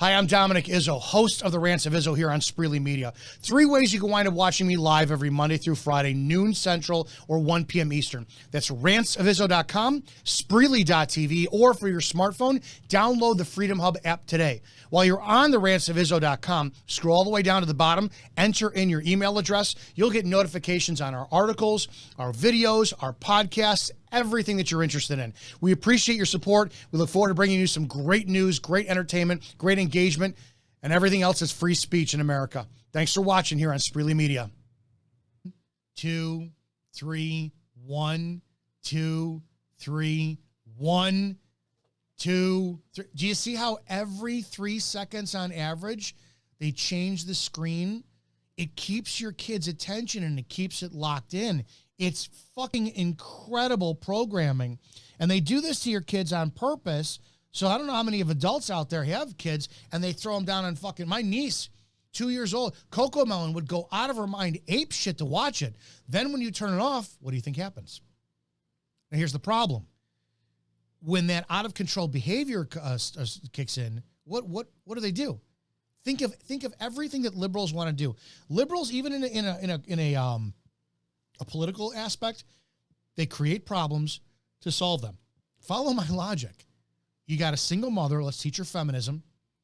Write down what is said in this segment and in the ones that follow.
Hi, I'm Dominick Izzo, host of the Rants of Izzo here on Spreely Media. 3 ways you can wind up watching me live every Monday through Friday, noon Central or 1 p.m. Eastern. That's rantsofizzo.com, Spreely.tv, or for your smartphone, download the Freedom Hub app today. While you're on the rantsofizzo.com, scroll all the way down to the bottom, enter in your email address. You'll get notifications on our articles, our videos, our podcasts, everything that you're interested in. We appreciate your support. We look forward to bringing you some great news, great entertainment, great engagement, and everything else is free speech in America. Thanks for watching here on Spreely Media. 2, 3, 1, 2, 3, 1, 2, 3. Do you see how every 3 seconds on average they change the screen? It keeps your kid's attention and it keeps it locked in. It's fucking incredible programming. And they do this to your kids on purpose. So I don't know how many of adults out there have kids and they throw them down on fucking, my niece, 2 years old, Coco Melon would go out of her mind ape shit to watch it. Then when you turn it off, what do you think happens? Now here's the problem. When that out of control behavior kicks in, what do they do? Think of everything that liberals want to do. Liberals, even in a political aspect, they create problems to solve them. Follow my logic. You got a single mother, let's teach her feminism,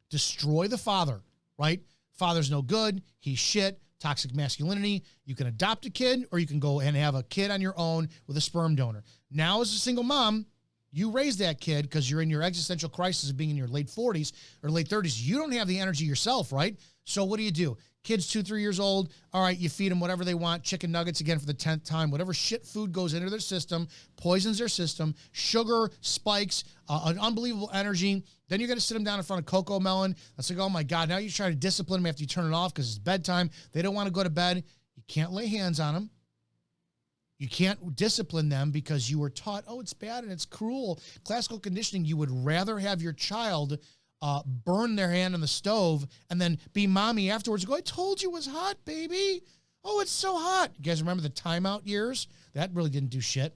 destroy the father, right? Father's no good, he's shit, toxic masculinity. You can adopt a kid or you can go and have a kid on your own with a sperm donor. Now as a single mom, you raise that kid because you're in your existential crisis of being in your late 40s or late 30s. You don't have the energy yourself, right? So what do? Kids 2, 3 years old, all right, you feed them whatever they want, chicken nuggets again for the 10th time, whatever shit food goes into their system, poisons their system, sugar, spikes, an unbelievable energy. Then you're going to sit them down in front of Coco Melon. That's like, oh my God, now you're trying to discipline them after you turn it off because it's bedtime. They don't want to go to bed. You can't lay hands on them. You can't discipline them because you were taught, oh, it's bad and it's cruel. Classical conditioning, you would rather have your child burn their hand on the stove and then be mommy afterwards. Go, I told you it was hot, baby. Oh, it's so hot. You guys remember the timeout years? That really didn't do shit.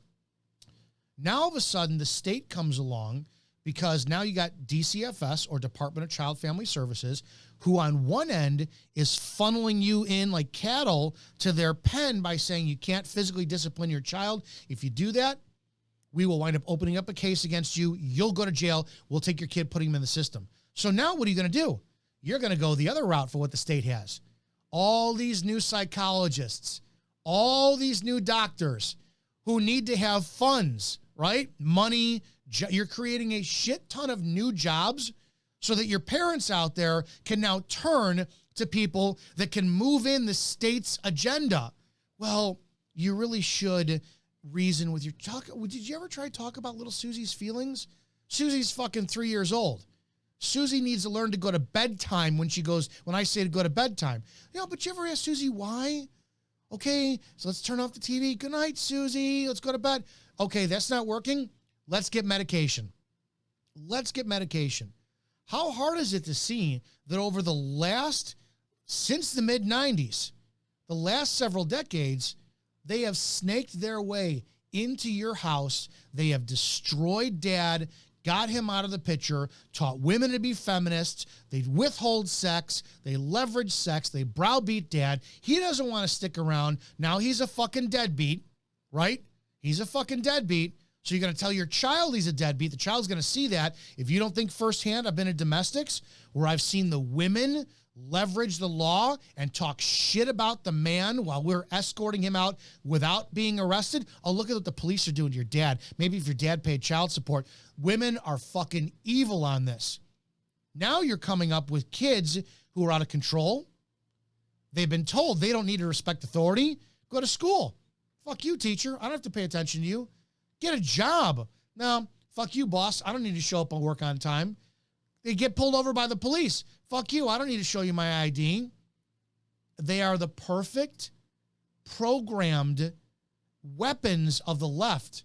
Now, all of a sudden, the state comes along because now you got DCFS, or Department of Child Family Services, who on one end is funneling you in like cattle to their pen by saying you can't physically discipline your child. If you do that, we will wind up opening up a case against you. You'll go to jail. We'll take your kid, putting him in the system. So now what are you going to do? You're going to go the other route for what the state has. All these new psychologists, all these new doctors who need to have funds, right? Money. You're creating a shit ton of new jobs so that your parents out there can now turn to people that can move in the state's agenda. Well, you really should reason with your talk. Did you ever try to talk about little Susie's feelings? Susie's fucking 3 years old. Susie needs to learn to go to bedtime when I say to go to bedtime. You know, but you ever ask Susie why? Okay, so let's turn off the TV. Good night, Susie. Let's go to bed. Okay, that's not working. Let's get medication. Let's get medication. How hard is it to see that since the mid-90s, the last several decades, they have snaked their way into your house. They have destroyed dad, got him out of the picture, taught women to be feminists. They withhold sex. They leverage sex. They browbeat dad. He doesn't want to stick around. Now he's a fucking deadbeat, right? He's a fucking deadbeat. So you're going to tell your child he's a deadbeat. The child's going to see that. If you don't think firsthand, I've been in domestics where I've seen the women leverage the law and talk shit about the man while we're escorting him out without being arrested. Oh, look at what the police are doing to your dad. Maybe if your dad paid child support. Women are fucking evil on this. Now you're coming up with kids who are out of control. They've been told they don't need to respect authority. Go to school. Fuck you, teacher. I don't have to pay attention to you. Get a job. No, fuck you, boss. I don't need to show up and work on time. They get pulled over by the police. Fuck you. I don't need to show you my ID. They are the perfect programmed weapons of the left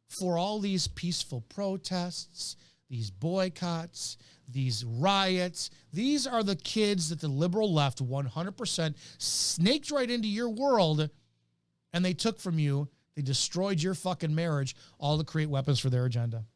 for all these peaceful protests, these boycotts, these riots. These are the kids that the liberal left 100% snaked right into your world and they took from you. They destroyed your fucking marriage, all to create weapons for their agenda.